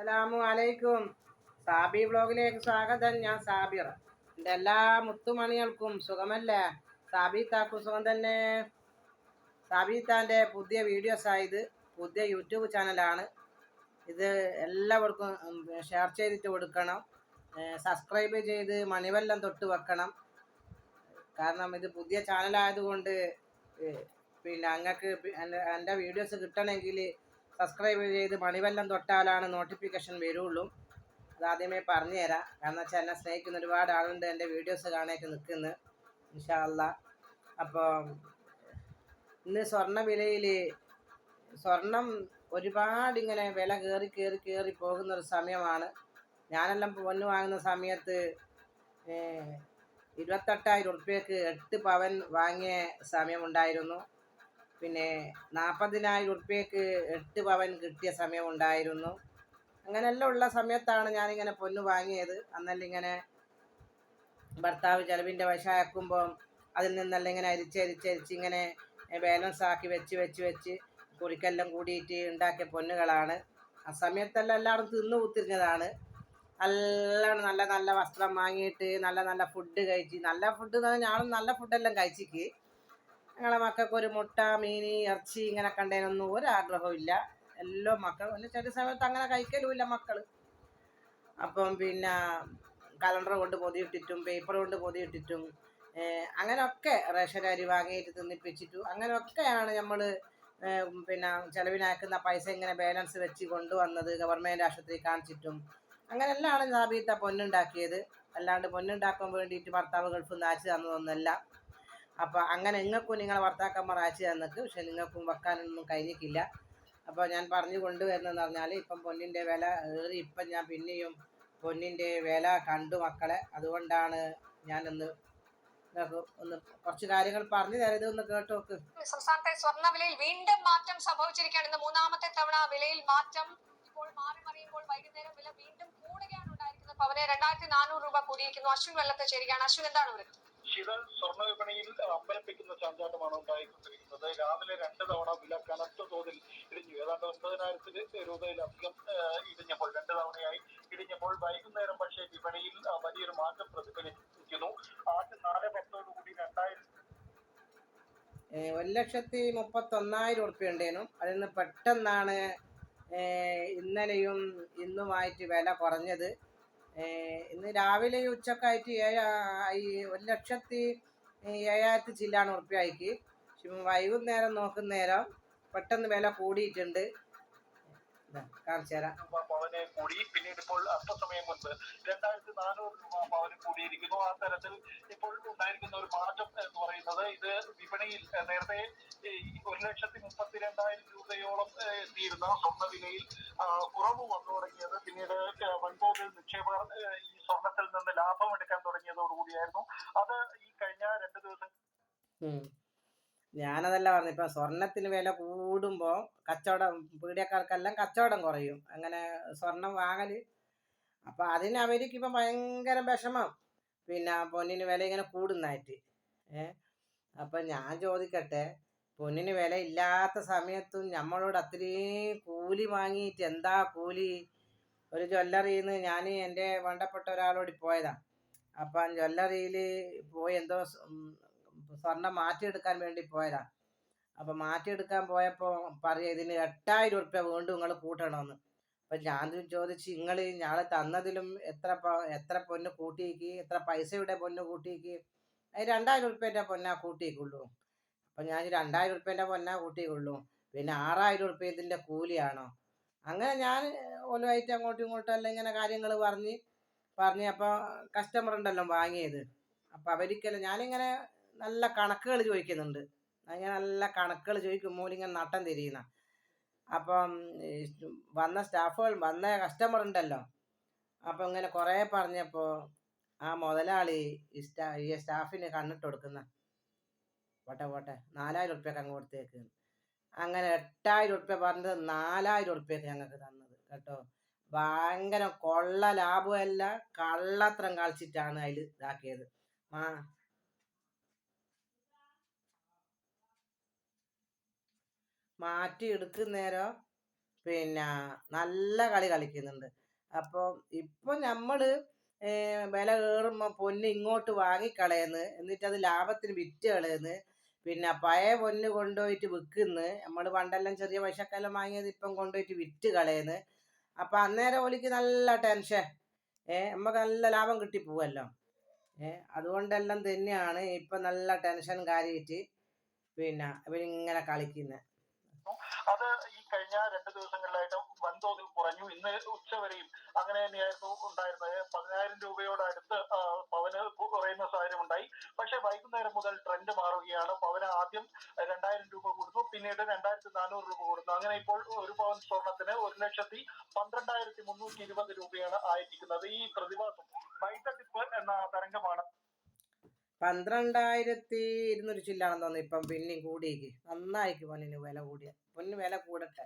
അസ്സലാമു അലൈക്കും. സാബി വ്ലോഗിലേക്ക് സ്വാഗതം. ഞാൻ സാബിർ. എൻ്റെ എല്ലാ മുത്തുമണികൾക്കും സുഖമല്ലേ? സാബി താക്കു സുഖം തന്നെ. സാബി താൻ്റെ പുതിയ വീഡിയോസായത് പുതിയ യൂട്യൂബ് ചാനലാണ്. ഇത് എല്ലാവർക്കും ഷെയർ ചെയ്തിട്ട് കൊടുക്കണം. സബ്സ്ക്രൈബ് ചെയ്ത് മണിവെല്ലം തൊട്ട് വെക്കണം. കാരണം ഇത് പുതിയ ചാനലായതുകൊണ്ട് പിന്നെ അങ്ങക്ക് എൻ്റെ വീഡിയോസ് കിട്ടണമെങ്കിൽ സബ്സ്ക്രൈബ് ചെയ്ത് മണിവെല്ലം തൊട്ടാലാണ് നോട്ടിഫിക്കേഷൻ വരുള്ളൂ. അതാദ്യമേ പറഞ്ഞു തരാം. കാരണം വെച്ചാൽ എന്നെ സ്നേഹിക്കുന്ന ഒരുപാട് ആളുണ്ട് എൻ്റെ വീഡിയോസ് കാണാനായിട്ട് നിൽക്കുന്നത്. ഇൻഷാ അല്ലാ. അപ്പോൾ ഇന്ന് സ്വർണ്ണ വിലയിൽ സ്വർണം ഒരുപാട് ഇങ്ങനെ വില കയറി പോകുന്നൊരു സമയമാണ്. ഞാനെല്ലാം പൊന്ന് വാങ്ങുന്ന സമയത്ത് 28,000 ഉറുപ്പ്യക്ക് 8 പവൻ വാങ്ങിയ സമയമുണ്ടായിരുന്നു. പിന്നെ 40,000 ഉറുപ്പ്യക്ക് 8 പവൻ കിട്ടിയ സമയമുണ്ടായിരുന്നു. അങ്ങനെയെല്ലാം ഉള്ള സമയത്താണ് ഞാനിങ്ങനെ പൊന്ന് വാങ്ങിയത്. അന്നെല്ലാം ഇങ്ങനെ ഭർത്താവ് ചെലവിൻ്റെ വശമാക്കുമ്പം അതിൽ നിന്നെല്ലാം ഇങ്ങനെ അരിച്ചരിച്ച് ഇങ്ങനെ ബാലൻസ് ആക്കി വെച്ച് കുറിക്കെല്ലാം കൂടിയിട്ട് ഉണ്ടാക്കിയ പൊന്നുകളാണ്. ആ സമയത്തെല്ലാം എല്ലാവരും തിന്നു കുത്തിരിഞ്ഞതാണ്. എല്ലാം നല്ല നല്ല വസ്ത്രം വാങ്ങിയിട്ട് നല്ല ഫുഡ് കഴിച്ച്, നല്ല ഫുഡ് എന്ന് പറഞ്ഞാൽ ഞാനും നല്ല ഫുഡെല്ലാം കഴിച്ചിക്ക്. ഞങ്ങളെ മക്കൾക്ക് ഒരു മുട്ട, മീൻ, ഇറച്ചി ഇങ്ങനെ കണ്ടതിനൊന്നും ഒരാഗ്രഹവും ഇല്ല. എല്ലാം മക്കൾ ചില സമയത്ത് അങ്ങനെ കഴിക്കലുമില്ല മക്കൾ. അപ്പം പിന്നെ കലണ്ടർ കൊണ്ട് പൊതിയിട്ടിട്ടും പേപ്പർ കൊണ്ട് പൊതിയിട്ടിട്ടും അങ്ങനെയൊക്കെ റേഷൻ അരി വാങ്ങിയിട്ട് തിന്നിപ്പിച്ചിട്ടു അങ്ങനെയൊക്കെയാണ് നമ്മൾ പിന്നെ ചിലവിനാക്കുന്ന പൈസ ഇങ്ങനെ ബാലൻസ് വെച്ച് കൊണ്ടുവന്നത്. ഗവൺമെൻറ് ആശുപത്രി കാണിച്ചിട്ടും അങ്ങനെയെല്ലാം സാബീത്ത പൊന്നുണ്ടാക്കിയത്. അല്ലാണ്ട് പൊന്നുണ്ടാക്കാൻ വേണ്ടിയിട്ട് ഭർത്താവ് ഗൾഫിൽ നിന്ന് അയച്ചു തന്നതൊന്നുമല്ല. അപ്പോൾ അങ്ങനെ നിങ്ങൾക്കും നിങ്ങളെ ഭർത്താക്കന്മാർ അയച്ചു തന്നിട്ട്, പക്ഷെ നിങ്ങൾക്കും വെക്കാനൊന്നും കഴിഞ്ഞിട്ടില്ല. അപ്പോൾ ഞാൻ പറഞ്ഞു കൊണ്ടുവരുന്നതെന്ന് പറഞ്ഞാൽ ഇപ്പം പൊന്നിൻ്റെ വില ഏറി. ഇപ്പം ഞാൻ പിന്നെയും പൊന്നിൻ്റെ വില കണ്ടു മക്കളെ. അതുകൊണ്ടാണ് ഞാനൊന്ന് ഒന്ന് കുറച്ച് കാര്യങ്ങൾ പറഞ്ഞു തരാം. ഇതൊന്ന് കേട്ടു നോക്ക്. സംസ്ഥാനത്തെ സ്വർണ്ണ വിലയിൽ വീണ്ടും മാറ്റം സംഭവിച്ചിരിക്കുകയാണ്. ഇന്ന് മൂന്നാമത്തെ തവണ വിലയിൽ മാറ്റം. ഇപ്പോൾ മാറി മറിയുമ്പോൾ വൈകുന്നേരം വില വീണ്ടും കൂടുകയാണ് ഉണ്ടായിരിക്കുന്നത്. പവന് 2,400 രൂപ കൂടിയിരിക്കുന്നു. അശ്വിൻ വെള്ളത്തെ ചേരുകയാണ്. അശ്വിൻ, എന്താണ് പറയുന്നത്? ശീതൾ, സ്വർണ്ണ വിപണിയിൽ അമ്പലപ്പിക്കുന്ന ചാഞ്ചാട്ടമാണ് ഉണ്ടായിക്കൊണ്ടിരിക്കുന്നത്. രാവിലെ 2 തവണ വില കനത്ത തോതിൽ ഇടിഞ്ഞു. ഏതാണ്ട് 9,000 രൂപയിലധികം ഇടിഞ്ഞപ്പോൾ 2 തവണയായി ഇടിഞ്ഞപ്പോൾ വൈകുന്നേരം പക്ഷേ വിപണിയിൽ വലിയൊരു മാറ്റം പ്രതിഫലിക്കുന്നു. ആദ്യം 4.10 കൂടി 1,31,000 ഉറുപ്പ്യ ഉണ്ടേനു. അതിൽ നിന്ന് പെട്ടെന്നാണ് ഇന്നലെയും ഇന്നുമായിട്ട് വില കുറഞ്ഞത്. ഇന്ന് രാവിലെ ഉച്ചക്കായിട്ട് 1,07,000 ചില്ലാണ് ഉറുപ്പ്യക്ക്. വൈകുന്നേരം നോക്കുന്നേരം പെട്ടെന്ന് വില കൂടിയിട്ടുണ്ട്. കാണിച്ചു തരാം. പവന് കൂടി. പിന്നീട് ഇപ്പോൾ അല്പസമയം മുൻപ് 2,400 രൂപ പവന് കൂടിയിരിക്കുന്നു. ആ തരത്തിൽ ഇപ്പോൾ ഉണ്ടായിരിക്കുന്ന ഒരു മാറ്റം എന്ന് പറയുന്നത് ഇത് വിപണിയിൽ നേരത്തെ 1,32,000 രൂപയോളം എത്തിയിരുന്ന സ്വർണ്ണ വിലയിൽ കുറവ് വന്നു തുടങ്ങിയത് പിന്നീട് വൻതോതിൽ നിക്ഷേപകർ ഈ സ്വർണത്തിൽ നിന്ന് ലാഭം എടുക്കാൻ തുടങ്ങിയതോടുകൂടിയായിരുന്നു. അത് ഈ കഴിഞ്ഞ 2 ദിവസം ഞാനതല്ല പറഞ്ഞു. ഇപ്പം സ്വർണത്തിന് വില കൂടുമ്പോൾ കച്ചവടം, പീഡിയക്കാർക്കെല്ലാം കച്ചവടം കുറയും. അങ്ങനെ സ്വർണം വാങ്ങൽ. അപ്പം അതിന് അവർക്കിപ്പം ഭയങ്കര വിഷമം. പിന്നെ പൊന്നിന് വില ഇങ്ങനെ കൂടുന്നതായിട്ട്. അപ്പം ഞാൻ ചോദിക്കട്ടെ, പൊന്നിന് വില ഇല്ലാത്ത സമയത്തും നമ്മളോട് അത്രയും കൂലി വാങ്ങിയിട്ട് എന്താ കൂലി? ഒരു ജ്വല്ലറിയിൽ നിന്ന് ഞാൻ എൻ്റെ വേണ്ടപ്പെട്ട ഒരാളോട് പോയതാണ്. അപ്പം ജ്വല്ലറിയിൽ പോയി എന്തോ സ്വർണം മാറ്റിയെടുക്കാൻ വേണ്ടി പോയതാ. അപ്പം മാറ്റിയെടുക്കാൻ പോയപ്പോൾ പറയാം ഇതിന് 8,000 ഉറുപ്പ്യ വീണ്ടും നിങ്ങൾ കൂട്ടണമെന്ന്. അപ്പം ഞാൻ ചോദിച്ച്, നിങ്ങൾ ഞാളെ തന്നതിലും എത്ര പൊന്ന് കൂട്ടിയേക്ക്, എത്ര പൈസയുടെ പൊന്ന് കൂട്ടിയേക്ക്? അത് 2,000 ഉറുപ്പ്യൻ്റെ പൊന്നാ കൂട്ടിയേക്കുള്ളൂ. അപ്പം ഞാൻ 2,000 ഉറുപ്പ്യൻ്റെ പൊന്നാ കൂട്ടിയേക്കുള്ളൂ, പിന്നെ 6,000 ഉറുപ്പ്യ ഇതിൻ്റെ കൂലിയാണോ? അങ്ങനെ ഞാൻ ഓലുമായിട്ട് അങ്ങോട്ടും ഇങ്ങോട്ടും എല്ലാം ഇങ്ങനെ കാര്യങ്ങൾ പറഞ്ഞ് അപ്പോൾ കസ്റ്റമർ ഉണ്ടല്ലോ വാങ്ങിയത്. അപ്പം അവർക്കെല്ലാം ഞാനിങ്ങനെ നല്ല കണക്കുകൾ ചോദിക്കുന്നുണ്ട്. അങ്ങനെ നല്ല കണക്കുകൾ ചോദിക്കുമ്പോൾ ഇങ്ങനെ നട്ടം തിരിയുന്ന. അപ്പം വന്ന കസ്റ്റമർ ഉണ്ടല്ലോ. അപ്പം ഇങ്ങനെ കുറേ പറഞ്ഞപ്പോൾ ആ മുതലാളി ഈ സ്റ്റാഫിന് കണ്ണിട്ട് കൊടുക്കുന്ന പോട്ടെ 4,000 ഉറുപ്പ്യക്ക് അങ്ങ് കൊടുത്തേക്ക്. അങ്ങനെ 8,000 ഉറുപ്പ്യ പറഞ്ഞത് 4,000 ഉറുപ്പ്യക്ക് ഞങ്ങൾക്ക് തന്നത് കേട്ടോ. ഭയങ്കര കൊള്ള ലാഭമല്ല, കള്ളത്രം കളിച്ചിട്ടാണ് അതിൽ ഇതാക്കിയത്. മാറ്റി എടുക്കുന്നേരം പിന്നെ നല്ല കളി കളിക്കുന്നുണ്ട്. അപ്പോൾ ഇപ്പം നമ്മൾ വില കയറുമ്പോൾ പൊന്ന് ഇങ്ങോട്ട് വാങ്ങിക്കളയുന്നു, എന്നിട്ട് അത് ലാഭത്തിന് വിറ്റ് കളയുന്നു. പിന്നെ പഴയ പൊന്ന് കൊണ്ടുപോയിട്ട് വിൽക്കുന്നു. നമ്മൾ പണ്ടെല്ലാം ചെറിയ പൈസക്കെല്ലാം വാങ്ങിയത് ഇപ്പം കൊണ്ടുപോയിട്ട് വിറ്റ് കളയുന്നു. അപ്പം അന്നേരം ഓലിക്ക് നല്ല ടെൻഷൻ, നമുക്ക് നല്ല ലാഭം കിട്ടി പോവല്ലോ. അതുകൊണ്ടെല്ലാം തന്നെയാണ് ഇപ്പം നല്ല ടെൻഷൻ കാര്യമായിട്ട് പിന്നെ ഇവരിങ്ങനെ കളിക്കുന്നത്. അത് ഈ കഴിഞ്ഞ 2 ദിവസങ്ങളിലായിട്ട് വൻതോതിൽ കുറഞ്ഞു. ഇന്ന് ഉച്ചവരെയും അങ്ങനെ തന്നെയായിരുന്നു ഉണ്ടായിരുന്നത്. 10,000 രൂപയോട് അടുത്ത് പവന് കുറയുന്ന സാഹചര്യം ഉണ്ടായി. പക്ഷെ വൈകുന്നേരം മുതൽ ട്രെൻഡ് മാറുകയാണ്. പവന് ആദ്യം 2,000 രൂപ കൊടുത്തു, പിന്നീട് 2,400 രൂപ കൊടുത്തു. അങ്ങനെ ഇപ്പോൾ ഒരു പവൻ സ്വർണത്തിന് 1,12,320 രൂപയാണ് ആയിരിക്കുന്നത്. ഈ പ്രതിഭാസം വൈത്തട്ടിപ്പ് എന്ന തരംഗമാണ്. 12,200 ചില്ലാണെന്ന് തോന്നുന്നു. ഇപ്പം പിന്നെയും കൂടിയേക്ക് നന്നായിക്ക് പൊന്നിന് വില കൂടിയ പൊന്നിന് വില കൂടട്ടെ.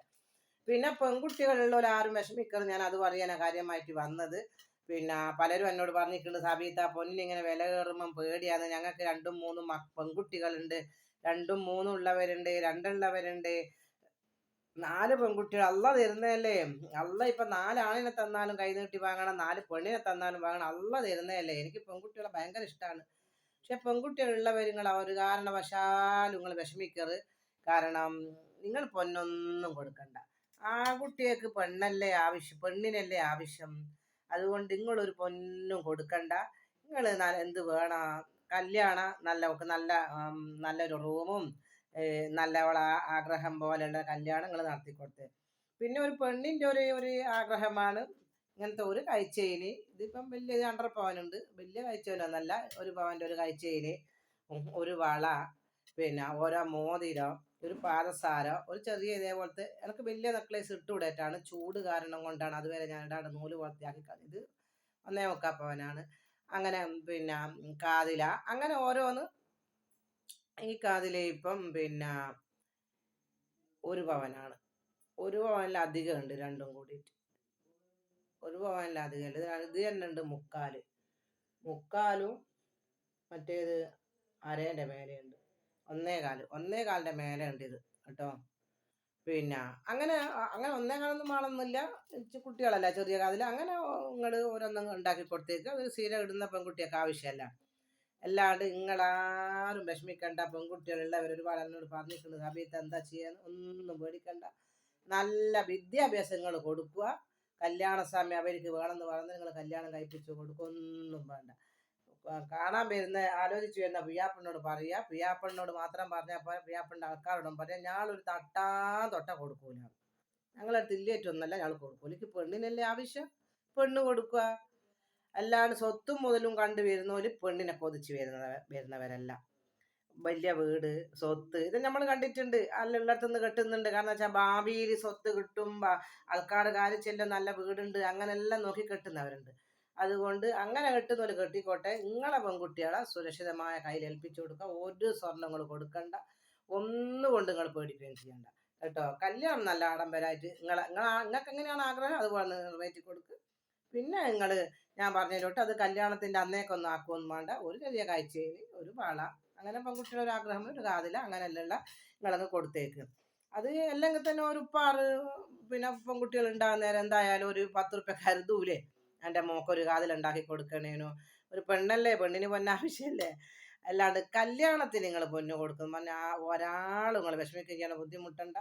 പിന്നെ പെൺകുട്ടികളുള്ളവർ ആരും വിഷമിക്കരുത്, ഞാൻ അത് പറയാനാ കാര്യമായിട്ട് വന്നത്. പിന്നെ പലരും എന്നോട് പറഞ്ഞിട്ടുണ്ട്, സബീത്ത പൊന്നിനിങ്ങനെ വില കയറുമ്പം പേടിയാണ്, ഞങ്ങൾക്ക് 2ഉം 3ഉം പെൺകുട്ടികളുണ്ട്, 2ഉം 3ഉം ഉള്ളവരുണ്ട്, 2ഉള്ളവരുണ്ട്, 4 പെൺകുട്ടികൾ അള്ള തരുന്നതല്ലേ. അള്ള ഇപ്പം 4 ആണിനെ തന്നാലും കൈ നീട്ടി വാങ്ങണം, 4 പെണ്ണിനെ തന്നാലും വാങ്ങണം. അള്ള തരുന്നതല്ലേ. എനിക്ക് പെൺകുട്ടികളെ ഭയങ്കര ഇഷ്ടമാണ്. പക്ഷെ പെൺകുട്ടികളുള്ളവർ നിങ്ങൾ ഒരു കാരണവശാലും നിങ്ങൾ വിഷമിക്കരുത്. കാരണം നിങ്ങൾ പൊന്നൊന്നും കൊടുക്കണ്ട. ആൺകുട്ടികൾക്ക് പെണ്ണിനല്ലേ ആവശ്യം. അതുകൊണ്ട് നിങ്ങളൊരു പൊന്നും കൊടുക്കണ്ട. നിങ്ങൾ എന്ത് വേണം, കല്യാണം നല്ലൊരു റൂമും നല്ലവളെ ആഗ്രഹം പോലെയുള്ള കല്യാണം നിങ്ങൾ നടത്തിക്കൊടുത്ത്. പിന്നെ ഒരു പെണ്ണിൻ്റെ ഒരു ആഗ്രഹമാണ് ഇങ്ങനത്തെ ഒരു കൈച്ചെയിന്. ഇതിപ്പം വലിയ 1.5 പവനുണ്ട്, വലിയ കൈച്ചെയിനൊന്നല്ല, 1 പവൻ്റെ ഒരു കൈച്ചെയിന്, ഒരു വള, പിന്നെ ഓരോ മോതിരം, ഒരു പാദസാരം, ഒരു ചെറിയ ഇതേപോലത്തെ. എനിക്ക് വലിയ നെക്ലേസ് ഇട്ടുവിടേറ്റാണ്, ചൂട് കാരണം കൊണ്ടാണ്. അതുവരെ ഞാൻ ഇടാണ്ട് നൂല് വളർത്തിയാക്കി. ഇത് 1.25 പവനാണ്. അങ്ങനെ പിന്നെ കാതില, അങ്ങനെ ഓരോന്ന്. ഈ കാതില ഇപ്പം പിന്നെ 1 പവനാണ്. 1 പവനിലധികം ഉണ്ട് രണ്ടും കൂടിയിട്ട്. 1 പവനിലധികം ഉണ്ട്. ഇത് തന്നെ ഉണ്ട് മുക്കാലും മറ്റേത് അരേൻ്റെ മേലെയുണ്ട്. 1.25 മേലെ ഉണ്ട് ഇത് കേട്ടോ. പിന്നെ അങ്ങനെ 1.25 വേണമെന്നില്ല, കുട്ടികളല്ല ചെറിയ കാതിൽ. അങ്ങനെ നിങ്ങൾ ഓരോന്നും ഉണ്ടാക്കി കൊടുത്തേക്ക്. ഒരു സ്ഥിരം ഇടുന്ന പെൺകുട്ടിയൊക്കെ ആവശ്യമല്ല. അല്ലാണ്ട് നിങ്ങളാരും വിഷമിക്കണ്ട. പെൺകുട്ടികളുള്ളവർ ഒരുപാട് എന്നോട് പറഞ്ഞിട്ടുണ്ട്, സബീത്ത എന്താ ചെയ്യാൻ, ഒന്നും പേടിക്കണ്ട. നല്ല വിദ്യാഭ്യാസം നിങ്ങൾ കൊടുക്കുക. കല്യാണ സമയം അവർക്ക് വേണമെന്ന് പറഞ്ഞാൽ നിങ്ങൾ കല്യാണം കഴിപ്പിച്ച് കൊടുക്കുക. ഒന്നും വേണ്ട. കാണാൻ ആലോചിച്ച് വരുന്ന പിയാപ്പണ്ണോട് പറയുക. പിയാപ്പണ്ണോട് മാത്രം പറഞ്ഞാൽ പോയാൽ പിയാപ്പണ്ണൻ്റെ ആൾക്കാരോടും പറയാം, ഞാളൊരു തൊട്ട കൊടുക്കൂല. ഞങ്ങളടുത്ത് ഇല്ലേറ്റൊന്നല്ല ഞങ്ങൾ കൊടുക്കും. എനിക്ക് പെണ്ണിനല്ലേ ആവശ്യം, പെണ്ണ് കൊടുക്കുക. അല്ലാണ്ട് സ്വത്തും മുതലും കണ്ടു വരുന്നവർ പെണ്ണിനെ കൊതിച്ച് വരുന്നവരല്ല. വലിയ വീട്, സ്വത്ത്, ഇത് നമ്മൾ കണ്ടിട്ടുണ്ട്. അല്ലുള്ളിടത്തുനിന്ന് കെട്ടുന്നുണ്ട്. കാരണം വെച്ചാൽ ഭാവിയിൽ സ്വത്ത് കിട്ടുമ്പോൾ ആൾക്കാട് കാലിച്ചെല്ലാം നല്ല വീടുണ്ട് അങ്ങനെല്ലാം നോക്കി കെട്ടുന്നവരുണ്ട്. അതുകൊണ്ട് അങ്ങനെ കെട്ടുന്നവർ കെട്ടിക്കോട്ടെ. നിങ്ങളെ പെൺകുട്ടികളെ സുരക്ഷിതമായ കയ്യിൽ ഏൽപ്പിച്ചു കൊടുക്കുക. ഒരു സ്വർണ്ണങ്ങൾ കൊടുക്കണ്ട. ഒന്നുകൊണ്ട് നിങ്ങൾ പേടിക്കുകയും ചെയ്യണ്ട കേട്ടോ. കല്യാണം നല്ല ആഡംബരമായിട്ട് നിങ്ങൾക്ക് എങ്ങനെയാണ് ആഗ്രഹം അതുപോലെ നിറവേറ്റി കൊടുക്കുക. പിന്നെ ഞാൻ പറഞ്ഞതിലോട്ട് അത് കല്യാണത്തിൻ്റെ അന്നേക്കൊന്നും ആക്കുമൊന്നും വേണ്ട. ഒരു ചെറിയ കാഴ്ചയിൽ ഒരു വള, അങ്ങനെ പെൺകുട്ടിയുടെ ഒരു ആഗ്രഹം, ഒരു കാതില, അങ്ങനെയല്ല നിങ്ങളങ്ങ് കൊടുത്തേക്ക്. അത് അല്ലെങ്കിൽ തന്നെ ഒരു ഉപ്പാറ് പിന്നെ പെൺകുട്ടികൾ ഉണ്ടാകുന്ന നേരം എന്തായാലും ഒരു 10 റുപ്യ കരുതൂലേ. എൻ്റെ മോക്കൊരു കാതിലുണ്ടാക്കി കൊടുക്കണേനോ. ഒരു പെണ്ണല്ലേ, പെണ്ണിന് പൊന്നാവശ്യമല്ലേ. അല്ലാണ്ട് കല്യാണത്തിന് നിങ്ങൾ പൊന്നു കൊടുക്കുന്നു പറഞ്ഞാൽ ഒരാളും നിങ്ങൾ വിഷമിക്കാൻ ബുദ്ധിമുട്ടണ്ട.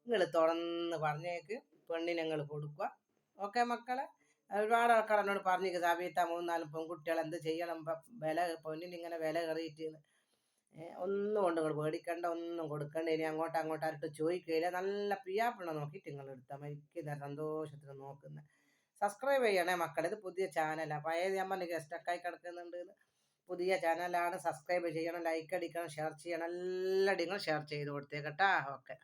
നിങ്ങൾ തുറന്ന് പറഞ്ഞേക്ക്, പെണ്ണിനെ നിങ്ങൾ കൊടുക്കുക. ഓക്കെ മക്കളെ. ഒരുപാട് ആൾക്കാർ എന്നോട് പറഞ്ഞിരിക്കും, സബീത്ത 3-4 പെൺകുട്ടികൾ എന്ത് ചെയ്യണം, പൊന്നിനിങ്ങനെ വില കയറിയിട്ട്. ഒന്നും കൊണ്ട് നിങ്ങൾ പേടിക്കണ്ട, ഒന്നും കൊടുക്കണ്ട. ഇനി അങ്ങോട്ടായിട്ട് ചോദിക്കുകയില്ല. നല്ല പിയാപ്പിള നോക്കിയിട്ട് നിങ്ങൾ എടുത്താൽ മരിക്കുന്ന സന്തോഷത്തിന് നോക്കുന്നത്. സബ്സ്ക്രൈബ് ചെയ്യണേ മക്കളെ. ഇത് പുതിയ ചാനലാണ്, പഴയത് ഞാൻ പറഞ്ഞ സ്റ്റക്കായി കിടക്കുന്നുണ്ട്. പുതിയ ചാനലാണ്, സബ്സ്ക്രൈബ് ചെയ്യണം, ലൈക്ക് അടിക്കണം, ഷെയർ ചെയ്യണം. എല്ലാവരും നിങ്ങൾ ഷെയർ ചെയ്ത് കൊടുത്തേക്കട്ടാ. ഓക്കെ.